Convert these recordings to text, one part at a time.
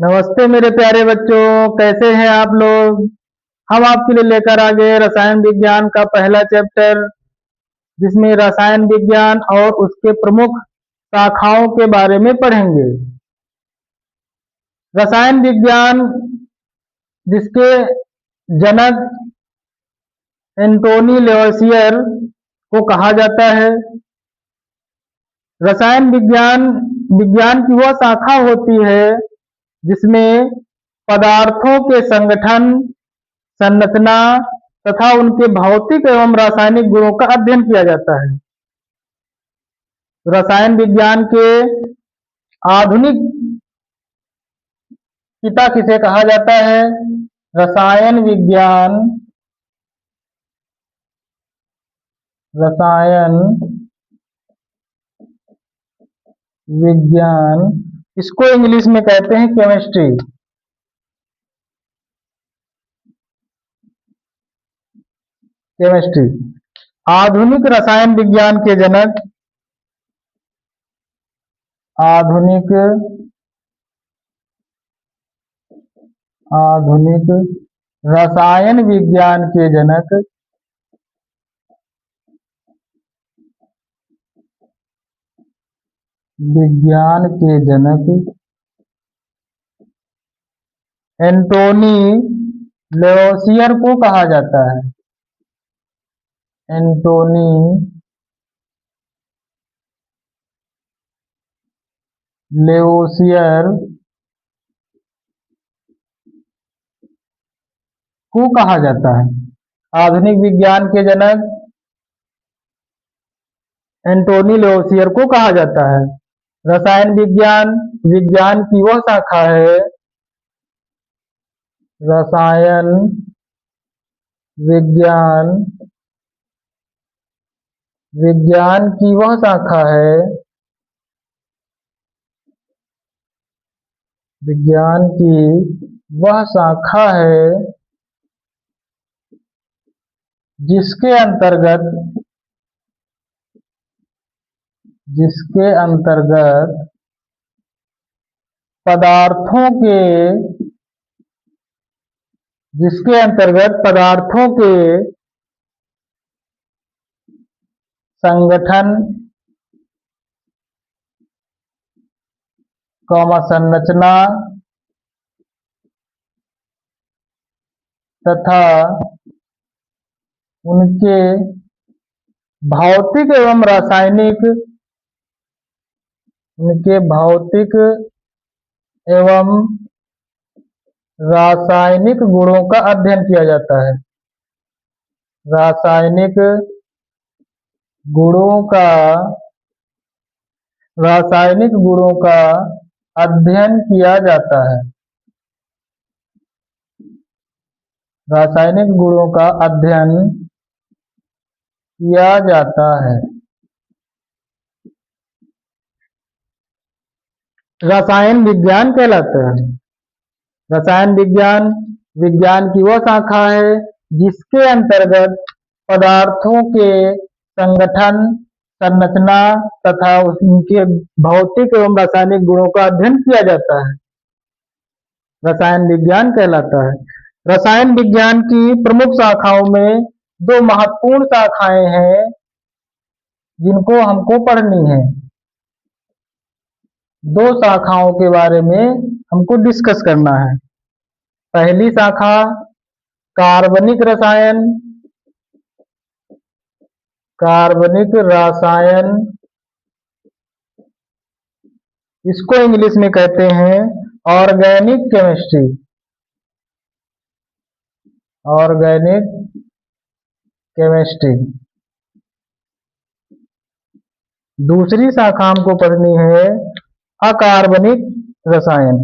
नमस्ते मेरे प्यारे बच्चों, कैसे हैं आप लोग। हम आपके लिए लेकर आ गए रसायन विज्ञान का पहला चैप्टर, जिसमें रसायन विज्ञान और उसके प्रमुख शाखाओं के बारे में पढ़ेंगे। रसायन विज्ञान, जिसके जनक एंटोनी लेवोसियर को कहा जाता है। रसायन विज्ञान विज्ञान की वह शाखा होती है जिसमें पदार्थों के संगठन, संरचना तथा उनके भौतिक एवं रासायनिक गुणों का अध्ययन किया जाता है। रसायन विज्ञान के आधुनिक पिता किसे कहा जाता है? रसायन विज्ञान इसको इंग्लिश में कहते हैं केमिस्ट्री। आधुनिक रसायन विज्ञान के जनक, आधुनिक रसायन विज्ञान के जनक एंटोनी लेवोसियर को कहा जाता है। एंटोनी लेवोसियर को कहा जाता है। आधुनिक विज्ञान के जनक एंटोनी लेवोसियर को कहा जाता है। रसायन विज्ञान विज्ञान की वह शाखा है, रसायन विज्ञान की वह शाखा है, जिसके अंतर्गत पदार्थों के संगठन, संरचना तथा उनके भौतिक एवं रासायनिक गुणों का अध्ययन किया जाता है। रासायनिक गुणों का अध्ययन किया जाता है। रासायनिक गुणों का अध्ययन किया जाता है। रसायन विज्ञान कहलाता है। रसायन विज्ञान विज्ञान की वह शाखा है जिसके अंतर्गत पदार्थों के संगठन, संरचना तथा उनके भौतिक एवं रासायनिक गुणों का अध्ययन किया जाता है। रसायन विज्ञान कहलाता है। रसायन विज्ञान की प्रमुख शाखाओं में दो महत्वपूर्ण शाखाएं हैं जिनको हमको पढ़नी है। दो शाखाओं के बारे में हमको डिस्कस करना है। पहली शाखा कार्बनिक रसायन, इसको इंग्लिश में कहते हैं ऑर्गेनिक केमिस्ट्री। दूसरी शाखा हमको पढ़नी है अकार्बनिक रसायन।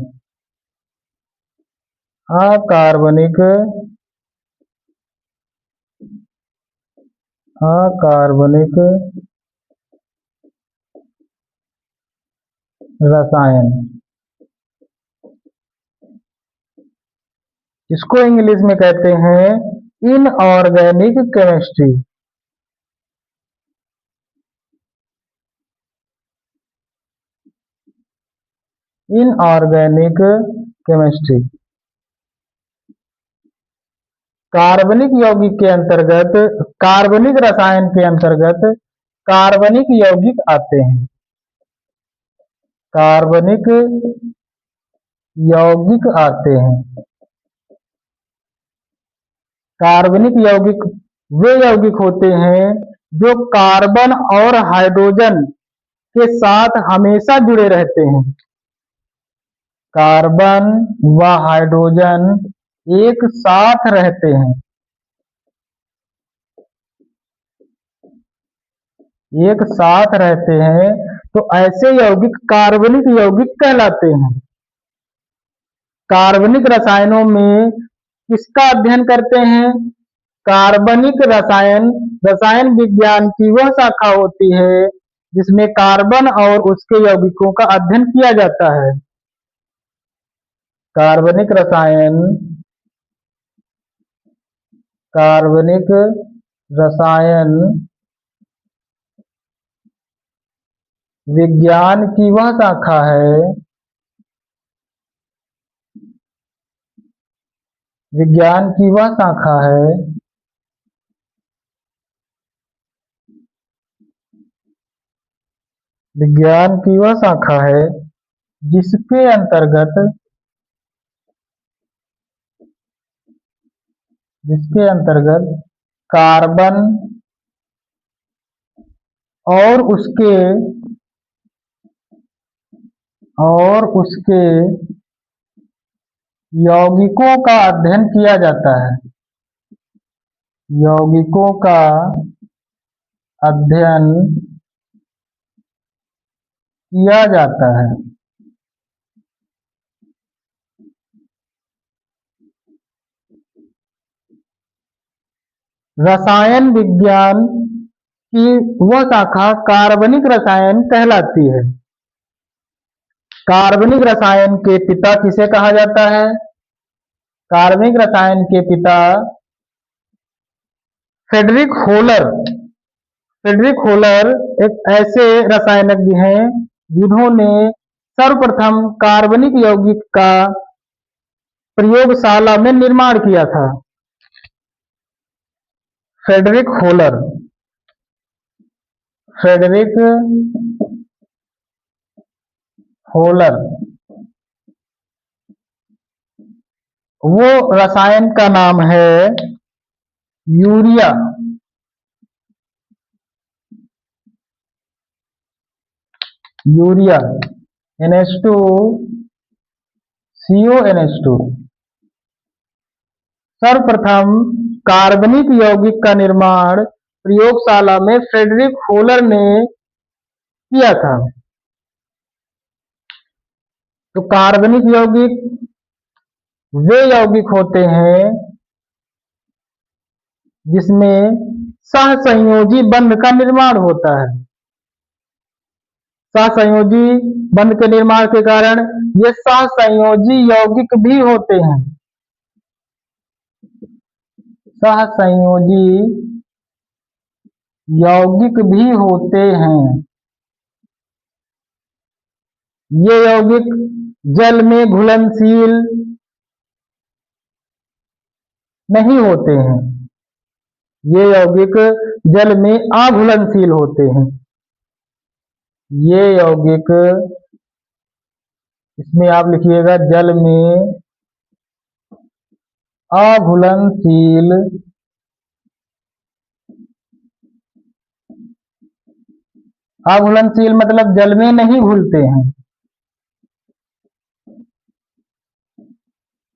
अकार्बनिक रसायन, इसको इंग्लिश में कहते हैं इनऑर्गेनिक केमिस्ट्री। Inorganic chemistry. कार्बनिक यौगिक के अंतर्गत, कार्बनिक रसायन के अंतर्गत कार्बनिक यौगिक आते हैं। कार्बनिक यौगिक आते हैं। कार्बनिक यौगिक वे यौगिक होते हैं जो कार्बन और हाइड्रोजन के साथ हमेशा जुड़े रहते हैं। कार्बन व हाइड्रोजन एक साथ रहते हैं, एक साथ रहते हैं, तो ऐसे यौगिक कार्बनिक यौगिक कहलाते हैं। कार्बनिक रसायनों में किसका अध्ययन करते हैं? कार्बनिक रसायन रसायन विज्ञान की वह शाखा होती है जिसमें कार्बन और उसके यौगिकों का अध्ययन किया जाता है। कार्बनिक रसायन, कार्बनिक रसायन विज्ञान की वह शाखा है, विज्ञान की वह शाखा है विज्ञान की वह शाखा है जिसके अंतर्गत कार्बन और उसके यौगिकों का अध्ययन किया जाता है। यौगिकों का अध्ययन किया जाता है। रसायन विज्ञान की वह शाखा कार्बनिक रसायन कहलाती है। कार्बनिक रसायन के पिता किसे कहा जाता है? कार्बनिक रसायन के पिता फ्रेडरिक होलर। फ्रेडरिक होलर एक ऐसे रसायनज्ञ हैं जिन्होंने सर्वप्रथम कार्बनिक यौगिक का प्रयोगशाला में निर्माण किया था। फ्रेडरिक होलर, फ्रेडरिक होलर, वो रसायन का नाम है यूरिया। Urea NH2CONH2। सर्वप्रथम कार्बनिक यौगिक का निर्माण प्रयोगशाला में फ्रेडरिक होलर ने किया था। तो कार्बनिक यौगिक वे यौगिक होते हैं जिसमें सहसंयोजी बंध का निर्माण होता है। सहसंयोजी बंध के निर्माण के कारण ये सहसंयोजी यौगिक भी होते हैं। सहसंयोजी यौगिक भी होते हैं। ये यौगिक जल में घुलनशील नहीं होते हैं। ये यौगिक जल में अघुलनशील होते हैं। ये यौगिक, इसमें आप लिखिएगा जल में अघुलनशील अघुलनशील मतलब जल में नहीं घुलते हैं।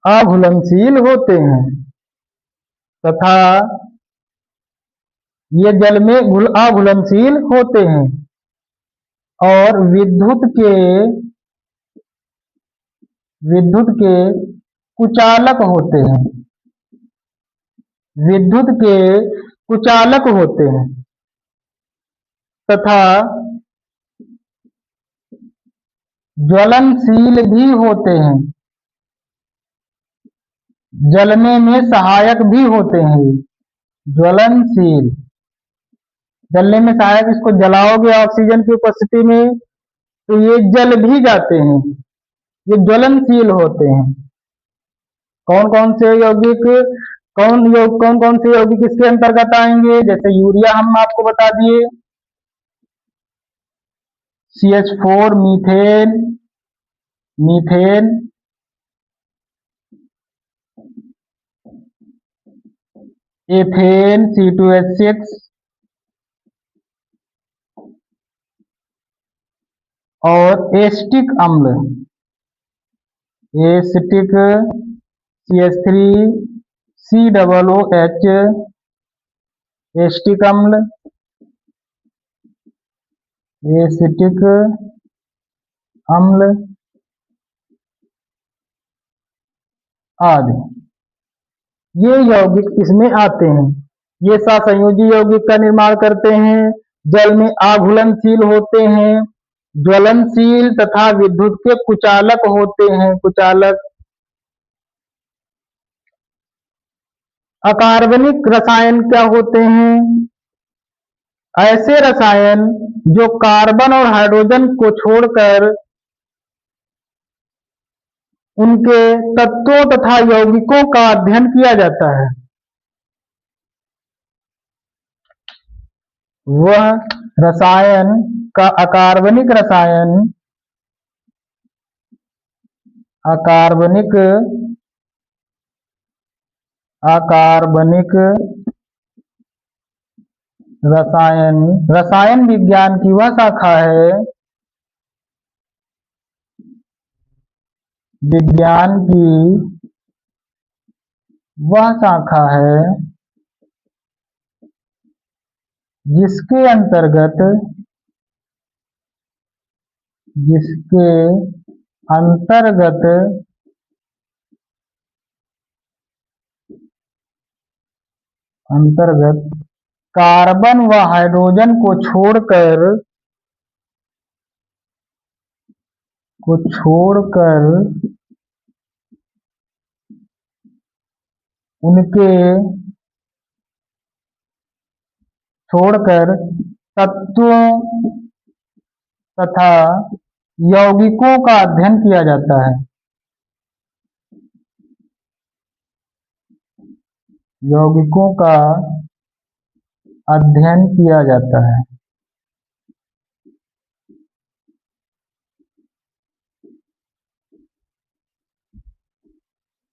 अघुलनशील होते हैं तथा ये जल में अघुलनशील होते हैं और विद्युत के कुचालक होते हैं। विद्युत के कुचालक होते हैं तथा ज्वलनशील भी होते हैं। जलने में सहायक भी होते हैं। ज्वलनशील, जलने में सहायक, इसको जलाओगे ऑक्सीजन की उपस्थिति में तो ये जल भी जाते हैं। ये ज्वलनशील होते हैं। कौन कौन से यौगिक कौन कौन से यौगिक इसके अंतर्गत आएंगे? जैसे यूरिया हम आपको बता दिए, CH4 methane, methane, ethane C2H6 और एस्टिक अम्ल, एस्टिक CH3 COOH, एस्टिक अम्ल, एसिटिक अम्ल आदि, ये यौगिक इसमें आते हैं। ये सहसंयोजी यौगिक का निर्माण करते हैं, जल में आघुलनशील होते हैं, ज्वलनशील तथा विद्युत के कुचालक होते हैं, कुचालक। अकार्बनिक रसायन क्या होते हैं? ऐसे रसायन जो कार्बन और हाइड्रोजन को छोड़कर उनके तत्वों तथा यौगिकों का अध्ययन किया जाता है। वह रसायन का अकार्बनिक रसायन, अकार्बनिक रसायन, रसायन विज्ञान की वह शाखा है, विज्ञान की वह शाखा है जिसके अंतर्गत कार्बन व हाइड्रोजन को छोड़कर तत्वों तथा यौगिकों का अध्ययन किया जाता है। यौगिकों का अध्ययन किया जाता है।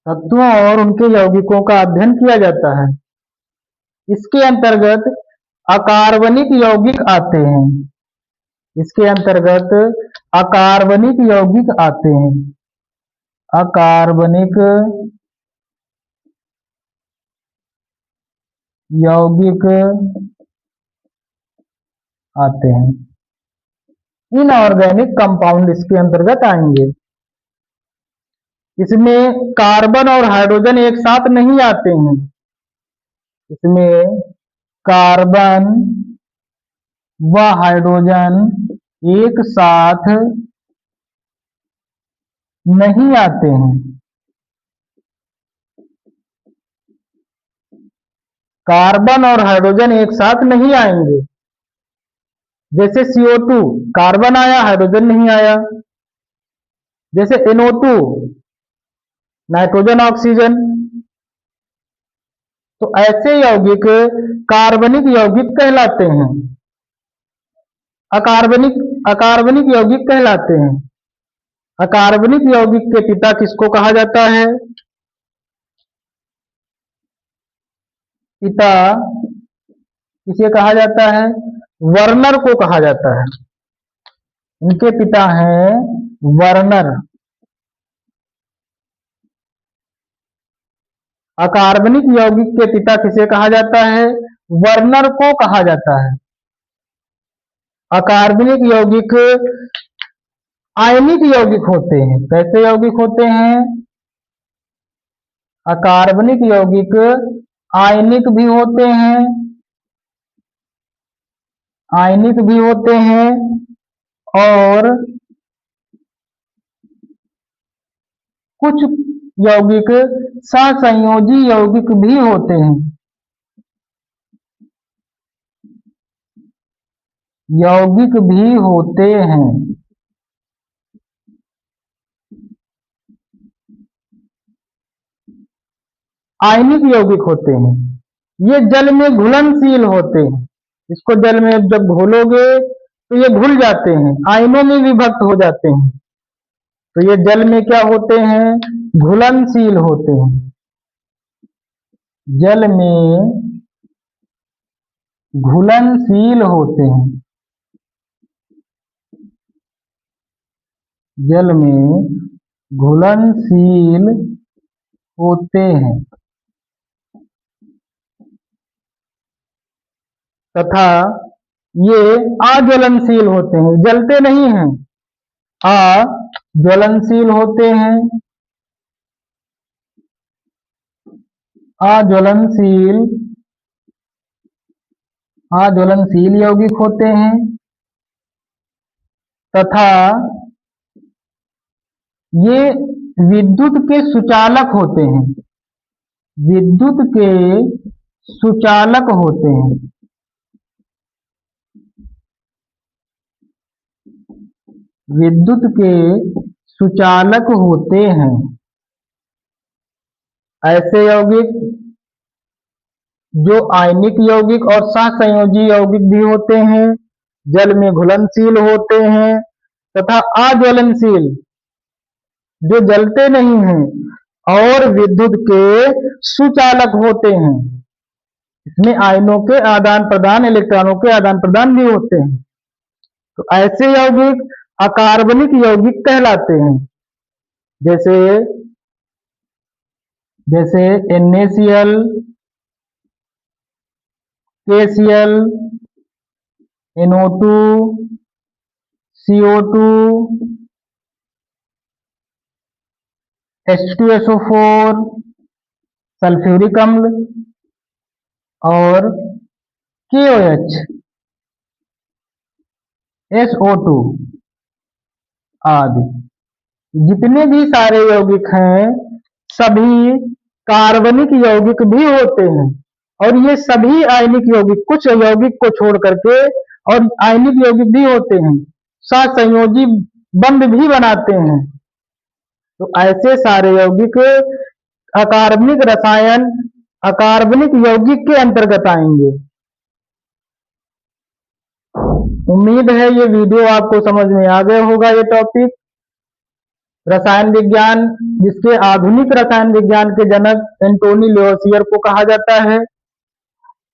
तत्वों और उनके यौगिकों का अध्ययन किया जाता है। इसके अंतर्गत अकार्बनिक यौगिक आते हैं। इसके अंतर्गत अकार्बनिक यौगिक आते हैं। अकार्बनिक यौगिक आते हैं। इनऑर्गेनिक कंपाउंड इसके अंतर्गत आएंगे। इसमें कार्बन और हाइड्रोजन एक साथ नहीं आते हैं। इसमें कार्बन व हाइड्रोजन एक साथ नहीं आते हैं। कार्बन और हाइड्रोजन एक साथ नहीं आएंगे। जैसे CO2 कार्बन आया, हाइड्रोजन नहीं आया। जैसे NO2 नाइट्रोजन ऑक्सीजन। तो ऐसे यौगिक कार्बनिक यौगिक कहलाते हैं। अकार्बनिक यौगिक कहलाते हैं। अकार्बनिक यौगिक के पिता किसको कहा जाता है? पिता किसे कहा जाता है? वर्नर को कहा जाता है। इनके पिता हैं वर्नर। अकार्बनिक यौगिक के पिता किसे कहा जाता है? वर्नर को कहा जाता है। अकार्बनिक यौगिक आयनिक यौगिक होते हैं। कैसे यौगिक होते हैं? अकार्बनिक यौगिक आयनिक भी होते हैं, आयनिक भी होते हैं और कुछ यौगिक सहसंयोजी यौगिक भी होते हैं। यौगिक भी होते हैं। आयनिक यौगिक होते हैं। ये जल में घुलनशील होते हैं। इसको जल में जब घोलोगे तो ये घुल जाते हैं, आयनों में विभक्त हो जाते हैं। तो ये जल में क्या होते हैं? घुलनशील होते हैं। जल में घुलनशील होते हैं। जल में घुलनशील होते हैं तथा ये अज्वलनशील होते हैं, जलते नहीं हैं, अज्वलनशील होते हैं। अज्वलनशील यौगिक होते हैं तथा ये विद्युत के सुचालक होते हैं। विद्युत के सुचालक होते हैं। विद्युत के सुचालक होते हैं। ऐसे यौगिक जो आयनिक यौगिक और सहसंयोजी यौगिक भी होते हैं, जल में घुलनशील होते हैं तथा अज्वलनशील जो जलते नहीं हैं और विद्युत के सुचालक होते हैं। इसमें आयनों के आदान प्रदान, इलेक्ट्रॉनों के आदान प्रदान भी होते हैं। तो ऐसे यौगिक अकार्बनिक यौगिक कहलाते हैं। जैसे NaCl, KCl, NO2, CO2, H2SO4, sulphuric अम्ल और KOH, SO2 आदि। जितने भी सारे यौगिक हैं सभी कार्बनिक यौगिक भी होते हैं और ये सभी आयनिक यौगिक, कुछ यौगिक को छोड़ करके और आयनिक यौगिक भी होते हैं, सहसंयोजी बंध भी बनाते हैं। तो ऐसे सारे यौगिक अकार्बनिक यौगिक के अंतर्गत आएंगे। उम्मीद है ये वीडियो आपको समझ में आ गया होगा। ये टॉपिक रसायन विज्ञान, जिसके आधुनिक रसायन विज्ञान के जनक एंटोनी लेवोसियर को कहा जाता है।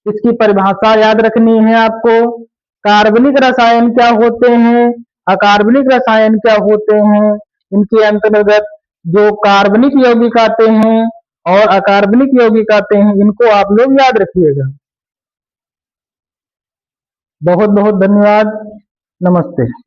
इसकी परिभाषा याद रखनी है आपको। कार्बनिक रसायन क्या होते हैं, अकार्बनिक रसायन क्या होते हैं, इनके अंतर्गत जो कार्बनिक यौगिक आते हैं और अकार्बनिक यौगिक आते हैं, इनको आप लोग याद रखिएगा। बहुत बहुत धन्यवाद। नमस्ते।